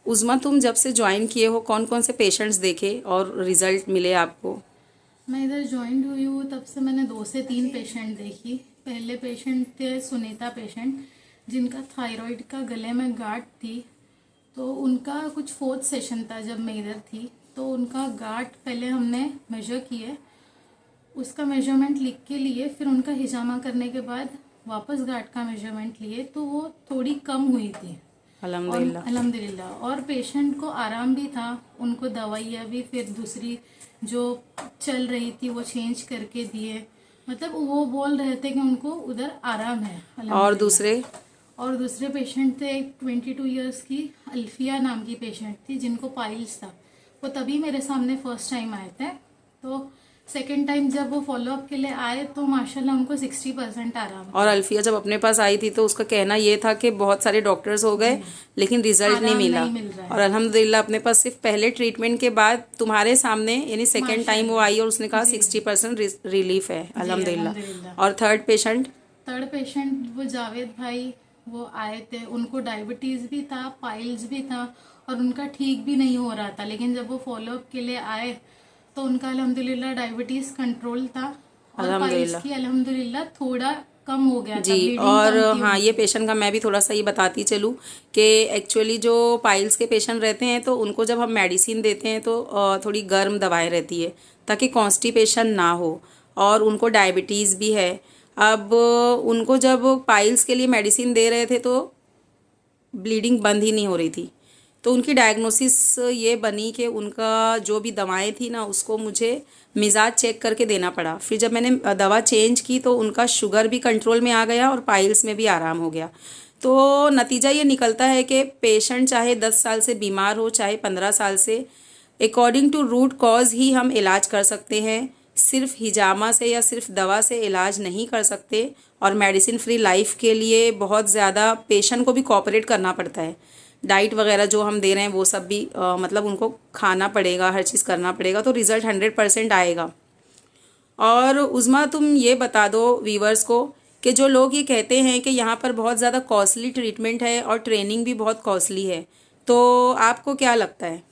उज़मा, तुम जब से ज्वाइन किए हो कौन कौन से पेशेंट्स देखे और रिजल्ट मिले आपको? मैं इधर ज्वाइन हुई हूँ तब से मैंने 2 से 3 पेशेंट देखी। पहले पेशेंट थे सुनीता पेशेंट, जिनका थायराइड का गले में गांठ थी। तो उनका कुछ 4th सेशन था जब मैं इधर थी। तो उनका गांठ पहले हमने मेजर किए, उसका मेजरमेंट लिख के लिए, फिर उनका हिजामा करने के बाद वापस गांठ का मेजरमेंट लिए तो वो थोड़ी कम हुई थी। और अल्हम्दुलिल्लाह। अल्हम्दुलिल्लाह, और पेशेंट को आराम भी था। उनको दवाइयाँ भी फिर दूसरी जो चल रही थी वो चेंज करके दिए। मतलब वो बोल रहे थे कि उनको उधर आराम है और अल्हम्दुलिल्लाह। दूसरे? और दूसरे पेशेंट थे, एक 22 ईयर्स की अल्फिया नाम की पेशेंट थी, जिनको पाइल्स था। वो तभी मेरे सामने फर्स्ट टाइम आए थे। तो सेकेंड टाइम जब वो फॉलोअप के लिए आए तो माशाल्लाह उनको 60% आराम और था। अल्फिया जब अपने पास आई थी तो उसका कहना ये था कि बहुत सारे डॉक्टर्स हो गए जी, लेकिन रिजल्ट नहीं आराम मिला। नहीं मिल रहा और है। अल्हम्दुलिल्लाह अपने पास सिर्फ पहले ट्रीटमेंट के बाद तुम्हारे सामने यानी सेकेंड टाइम वो माशाल्लाह। आई और उसने कहा जी 60% रिलीफ है, जी अल्हम्दुलिल्लाह। अल्हम्दुलिल्लाह। और थर्ड पेशेंट? थर्ड पेशेंट वो जावेद भाई, वो आए थे। उनको डायबिटीज भी था, पाइल्स भी था, और उनका ठीक भी नहीं हो रहा था। लेकिन जब वो फॉलोअप के लिए आए तो उनका अल्हम्दुलिल्लाह डायबिटीज कंट्रोल था, और पाइल्स अल्हम्दुलिल्लाह। की अल्हम्दुलिल्लाह थोड़ा कम हो गया था, जी। ब्लीडिंग और कम थी हाँ, ये उनकी। पेशेंट का मैं भी थोड़ा सा ये बताती चलूँ कि एक्चुअली जो पाइल्स के पेशेंट रहते हैं तो उनको जब हम मेडिसिन देते हैं तो थोड़ी गर्म दवाएं रहती है ताकि कॉन्स्टिपेशन ना हो। और उनको डायबिटीज़ भी है। अब उनको जब पाइल्स के लिए मेडिसिन दे रहे थे तो ब्लीडिंग बंद ही नहीं हो रही थी। तो उनकी डायग्नोसिस ये बनी कि उनका जो भी दवाएं थी ना उसको मुझे मिजाज चेक करके देना पड़ा। फिर जब मैंने दवा चेंज की तो उनका शुगर भी कंट्रोल में आ गया और पाइल्स में भी आराम हो गया। तो नतीजा ये निकलता है कि पेशेंट चाहे 10 साल से बीमार हो चाहे 15 साल से, according to root cause he हम इलाज कर सकते हैं। सिर्फ हिजामा से या सिर्फ दवा से इलाज नहीं कर सकते। और मेडिसिन फ्री लाइफ के लिए बहुत ज़्यादा पेशेंट को भी कोऑपरेट करना पड़ता है। डाइट वगैरह जो हम दे रहे हैं वो सब भी मतलब उनको खाना पड़ेगा, हर चीज़ करना पड़ेगा तो रिज़ल्ट 100% आएगा। और उज़मा, तुम ये बता दो वीवर्स को कि जो लोग ये कहते हैं कि यहाँ पर बहुत ज़्यादा कॉस्टली ट्रीटमेंट है और ट्रेनिंग भी बहुत कॉस्टली है, तो आपको क्या लगता है?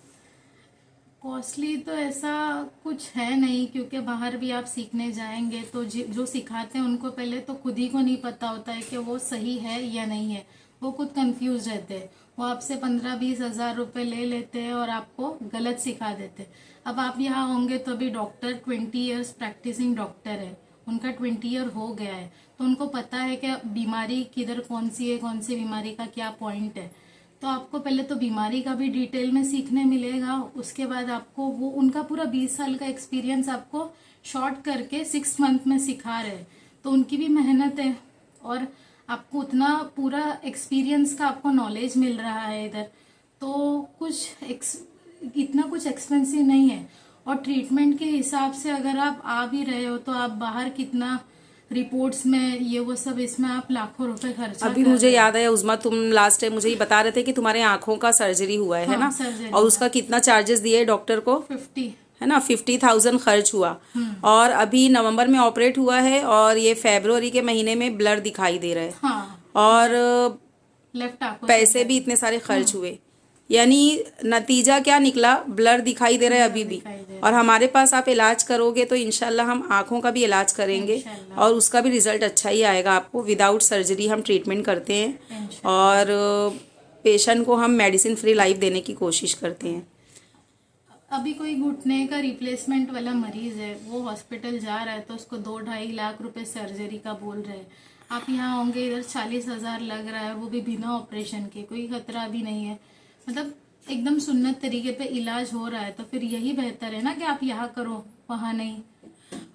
कॉस्टली तो ऐसा कुछ है नहीं, क्योंकि बाहर भी आप सीखने जाएंगे तो जो सिखाते हैं उनको पहले तो खुद ही को नहीं पता होता है कि वो सही है या नहीं है। वो खुद कंफ्यूज रहते हैं। वो आपसे 15-20 हज़ार रुपए ले लेते हैं और आपको गलत सिखा देते हैं। अब आप यहाँ होंगे तो अभी डॉक्टर 20 ईयर्स प्रैक्टिसिंग डॉक्टर है, उनका 20 ईयर हो गया है, तो उनको पता है कि बीमारी किधर कौन सी है, कौन सी बीमारी का क्या पॉइंट है। तो आपको पहले तो बीमारी का भी डिटेल में सीखने मिलेगा। उसके बाद आपको वो उनका पूरा 20 साल का एक्सपीरियंस आपको शॉर्ट करके 6 मंथ में सिखा रहे हैं। तो उनकी भी मेहनत है, और आपको उतना पूरा एक्सपीरियंस का आपको नॉलेज मिल रहा है इधर। तो इतना कुछ एक्सपेंसिव नहीं है। और ट्रीटमेंट के हिसाब से अगर आप आ भी रहे हो तो आप बाहर कितना रिपोर्ट्स में ये वो सब, इसमें आप लाखों रुपए खर्चा अभी कर मुझे रहे हो। याद आया उज़मा, तुम लास्ट टाइम मुझे ये बता रहे थे कि तुम्हारे आँखों का सर्जरी हुआ है हाँ, ना? सर्जरी और हुआ उसका कितना चार्जेस दिए डॉक्टर को? 50। है ना, 50,000 खर्च हुआ। और अभी नवंबर में ऑपरेट हुआ है और ये फरवरी के महीने में ब्लर दिखाई दे रहा है। हाँ, और लेफ्ट आंखों से पैसे ब्लड। भी इतने सारे खर्च हुए। यानी नतीजा क्या निकला? ब्लर दिखाई दे रहा है ब्लर अभी भी। दिखाई दे और रहा है। हमारे पास आप इलाज करोगे तो इंशाल्लाह हम आँखों का भी इलाज करेंगे इंशाल्लाह। और उसका भी रिजल्ट अच्छा ही आएगा आपको। विदाउट सर्जरी हम ट्रीटमेंट करते हैं इंशाल्लाह। और पेशेंट को हम मेडिसिन फ्री लाइफ देने की कोशिश करते हैं। अभी कोई घुटने का रिप्लेसमेंट वाला मरीज है, वो हॉस्पिटल जा रहा है तो उसको 2-2.5 लाख रुपए सर्जरी का बोल रहे हैं। आप यहाँ होंगे इधर 40 हज़ार लग रहा है, वो भी बिना ऑपरेशन के, कोई खतरा भी नहीं है। मतलब एकदम सुन्नत तरीके पे इलाज हो रहा है। तो फिर यही बेहतर है ना कि आप यहाँ करो, वहाँ नहीं।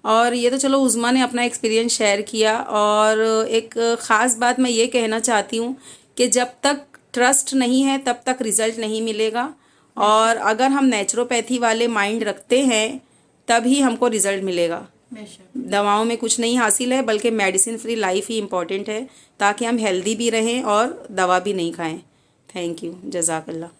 और ये तो चलो उज़मा ने अपना एक्सपीरियंस शेयर किया। और एक ख़ास बात मैं ये कहना चाहती हूँ कि जब तक ट्रस्ट नहीं है तब तक रिज़ल्ट नहीं मिलेगा। और बेशक। अगर हम नेचुरोपैथी वाले माइंड रखते हैं तभी हमको रिज़ल्ट मिलेगा। बेशक। दवाओं में कुछ नहीं हासिल है बल्कि मेडिसिन फ्री लाइफ ही इम्पॉर्टेंट है ताकि हम हेल्दी भी रहें और दवा भी नहीं खाएं। थैंक यू, जज़ाकल्लाह।